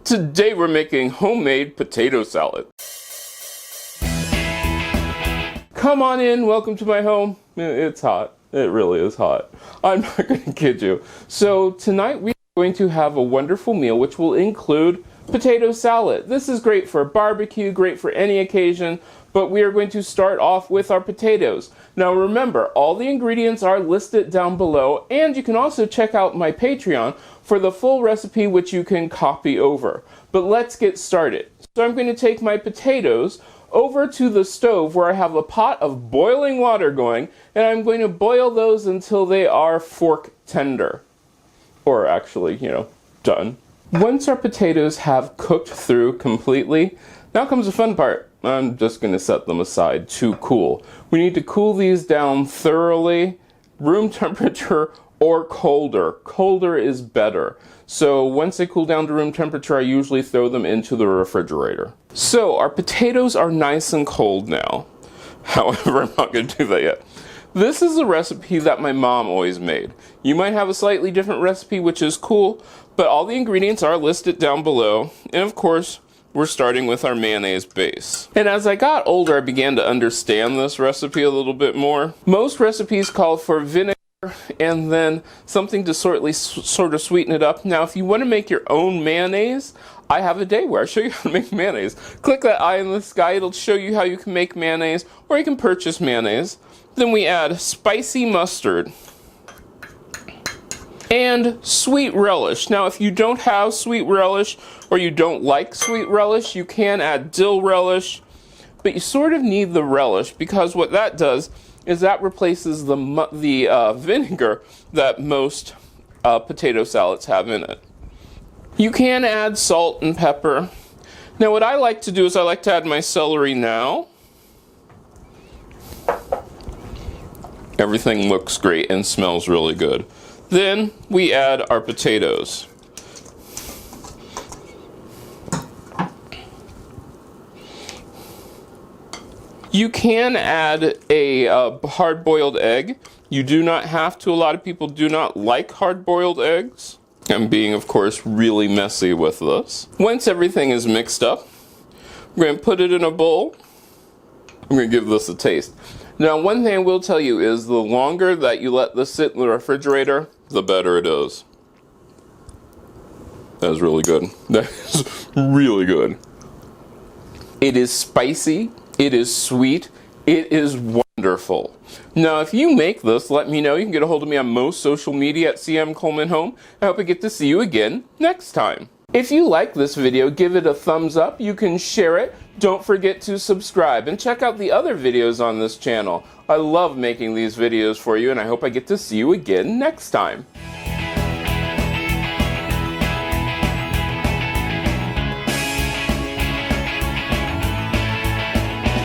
Today we're making homemade potato salad. Come on in, welcome to my home. It's hot, it really is hot. I'm not going to kid you. So tonight we are going to have a wonderful meal which will include potato salad. This is great for a barbecue, great for any occasion, but we are going to start off with our potatoes. Now remember, all the ingredients are listed down below, and you can also check out my Patreon for the full recipe which you can copy over. But let's get started. So I'm going to take my potatoes over to the stove where I have a pot of boiling water going, and I'm going to boil those until they are fork tender. Or actually, done. Once our potatoes have cooked through completely, now comes the fun part. I'm just going to set them aside to cool. We need to cool these down thoroughly, room temperature or colder. Colder is better. So once they cool down to room temperature, I usually throw them into the refrigerator. So our potatoes are nice and cold now. However, I'm not going to do that yet. This is a recipe that my mom always made. You might have a slightly different recipe, which is cool, but all the ingredients are listed down below. And of course, we're starting with our mayonnaise base. And as I got older, I began to understand this recipe a little bit more. Most recipes call for vinegar and then something to sort of sweeten it up. Now, if you want to make your own mayonnaise, I have a day where I show you how to make mayonnaise. Click that eye in the sky, it'll show you how you can make mayonnaise, or you can purchase mayonnaise. Then we add spicy mustard and sweet relish. Now, if you don't have sweet relish or you don't like sweet relish, you can add dill relish, but you sort of need the relish because what that does is that replaces the vinegar that most potato salads have in it. You can add salt and pepper. Now, what I like to do is I like to add my celery now. Everything looks great and smells really good. Then we add our potatoes. You can add a hard-boiled egg. You do not have to. A lot of people do not like hard-boiled eggs. I'm being, of course, really messy with this. Once everything is mixed up, we're going to put it in a bowl. I'm going to give this a taste. Now, one thing I will tell you is the longer that you let this sit in the refrigerator, the better it is. That is really good. That is really good. It is spicy. It is sweet. It is wonderful. Now, if you make this, let me know. You can get a hold of me on most social media at CM Coleman Home. I hope I get to see you again next time. If you like this video, give it a thumbs up. You can share it. Don't forget to subscribe and check out the other videos on this channel. I love making these videos for you, and I hope I get to see you again next time.